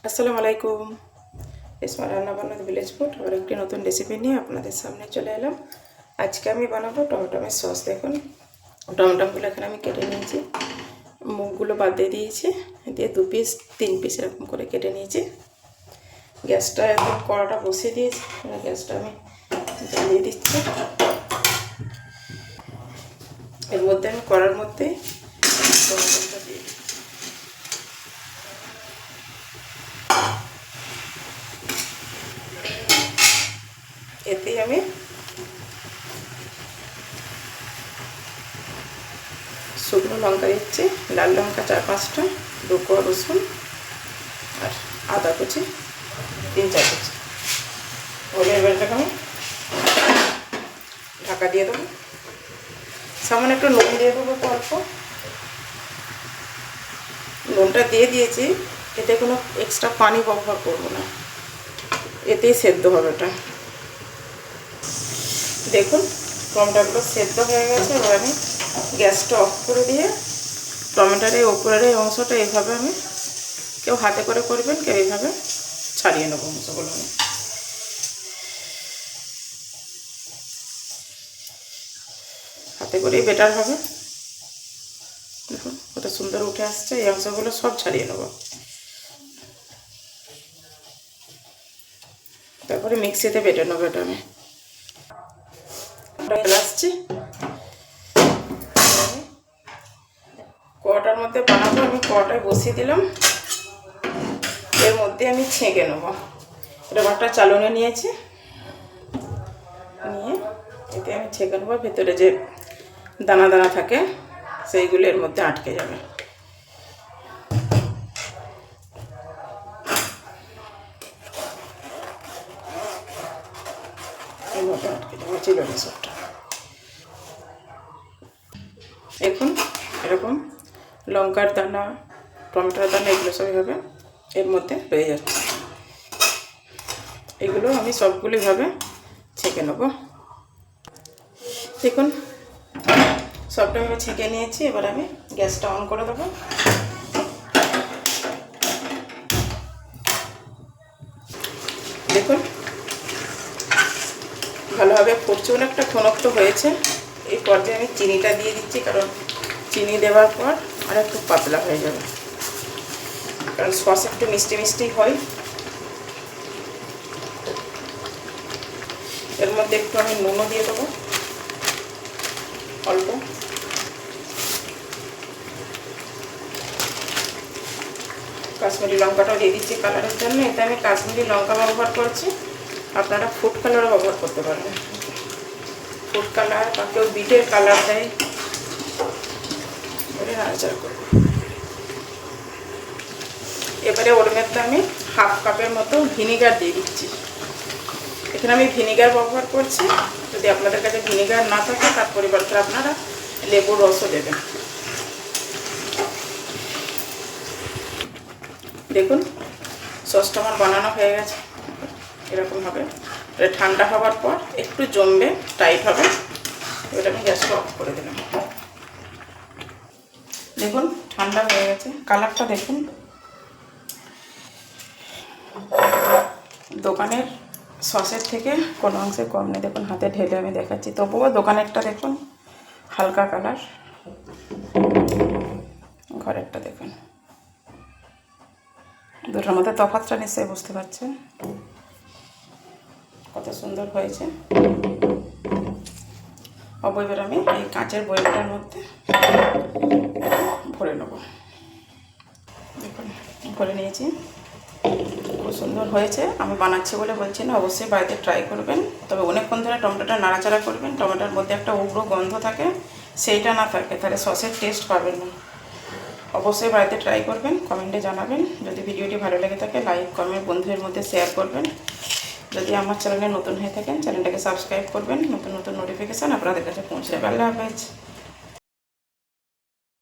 আসসালামু আলাইকুম। রেশমা রান্নাবান্না ভিলেজ ফুড আবার একটি নতুন রেসিপি নিয়ে আপনাদের সামনে চলে এলাম। আজকে আমি বানাবো টমেটোমের সস। দেখুন টমেটোগুলো এখানে আমি কেটে নিয়েছি, মুখগুলো বাদ দিয়ে দিয়েছি, দিয়ে 2 পিস 3 পিস এরকম করে কেটে নিয়েছি। গ্যাসটা একদম কড়াটা বসিয়ে দিয়েছি, গ্যাসটা আমি জ্বালিয়ে দিচ্ছি। এর মধ্যে আমি কড়ার মধ্যে টমেটোটা দিয়ে দিচ্ছি। এতে আমি শুকনো লঙ্কা দিচ্ছি, লাল লঙ্কা 4-5টা, 2 কোয়া রসুন আর আদা কুচি 3-4 কুচি। এবারটাকে আমি ঢাকা দিয়ে দেবো। সামান্য একটু নুন দিয়ে দেবো, অল্প নুনটা দিয়ে দিয়েছি। এতে কোনো এক্সট্রা পানি ব্যবহার করবো না, এতেই সেদ্ধ হবে ওটা। দেখুন টমেটোগুলো সেদ্ধ হয়ে গেছে। এবার আমি গ্যাসটা অফ করে দিয়ে টমেটোর এই ওপরের এই অংশটা এইভাবে আমি, কেউ হাতে করে করবেন, কেউ এইভাবে ছাড়িয়ে নেবো অংশগুলো। আমি হাতে করেই বেটার হবে। দেখুন কত সুন্দর উঠে আসছে। এই অংশগুলো সব ছাড়িয়ে নেব, তারপরে মিক্সিতে বেটে নেবো। এটা আমি আসছি কড়াটার মধ্যে বানাবো। আমি কড়াটায় বসিয়ে দিলাম, এর মধ্যে আমি ছেঁকে নেবো। এটা একটা চালনে নিয়েছি, নিয়ে এতে আমি ছেঁকে নেবো। ভেতরে যে দানা দানা থাকে সেইগুলো এর মধ্যে আটকে যাবে। এর মধ্যে আটকে যাবে চিলনি সবটা। এখন এরকম লঙ্কার দানা, টমেটোর দানা এগুলো সব হবে এর মধ্যে রয়ে যাচ্ছে। এগুলো আমি সবগুলিভাবে ছেঁকে নেব। দেখুন সবটা আমি ছেঁকে নিয়েছি। এবার আমি গ্যাসটা অন করে দেবো। দেখুন ভালোভাবে ফুটছে, অনেকটা ঘনত্ব হয়েছে। এই পর্যায়ে আমি চিনিটা দিয়ে দিচ্ছি, কারণ চিনি দেওয়ার পর আর একটু পাতলা হয়ে যাবে, কারণ সস একটু মিষ্টি মিষ্টি হয়। এর মধ্যে একটু আমি নুনও দিয়ে দেবো, অল্প। কাশ্মীরি লঙ্কাটাও দিয়ে দিচ্ছি কালারের জন্য। এতে আমি কাশ্মীরি লঙ্কা ব্যবহার করছি, আপনারা ফুড কালারও ব্যবহার করতে পারবেন। ফুড কালার বা কেউ বিটের কালার দেয়। নাড়াচাড়া করব। এবারে ওর মধ্যে আমি 1/2 কাপের মতো ভিনিগার দিয়ে দিচ্ছি। এখানে আমি ভিনিগার ব্যবহার করছি। যদি আপনাদের কাছে ভিনিগার না থাকে তার পরিবর্তে আপনারা লেবুর রসও দেবেন। দেখুন সসটা আমার বানানো হয়ে গেছে। এরকম হবে, এটা ঠান্ডা হওয়ার পর একটু জমবে, টাইট হবে। এবার আমি গ্যাসটা অফ করে দিলাম। দেখুন ঠান্ডা হয়ে গেছে, কালারটা দেখুন। দোকানের সসের থেকে কোনো অংশে কম নেই। দেখুন হাতে ঢেলে আমি দেখাচ্ছি, তবুও দোকানেরটা দেখুন হালকা কালার, ঘরেরটা দেখুন। দুটোর মধ্যে তফাৎটা নিশ্চয়ই বুঝতে পারছেন কত সুন্দর হয়েছে। এবার আমি এই কাঁচের বয়ামটার মধ্যে ভরে নেব। দেখুন ভরে নিয়েছি, খুব সুন্দর হয়েছে। আমি বানাচ্ছি বলে বলছি না, অবশ্যই বাড়িতে ট্রাই করবেন। তবে অনেকক্ষণ ধরে টমেটোটা নাড়াচাড়া করবেন। টমেটোর মধ্যে একটা উগ্র গন্ধ থাকে, সেইটা না থাকে তাহলে সসের টেস্ট পাবেন না। অবশ্যই বাড়িতে ট্রাই করবেন, কমেন্টে জানাবেন। যদি ভিডিওটি ভালো লেগে থাকে লাইক কমেন্ট বন্ধুদের মধ্যে শেয়ার করবেন। যদি আমার চ্যানেলে নতুন হয়ে থাকেন চ্যানেলটাকে সাবস্ক্রাইব করবেন, নতুন নতুন নোটিফিকেশান আপনাদের কাছে পৌঁছে যাবে। আল্লাহ হাফেজ।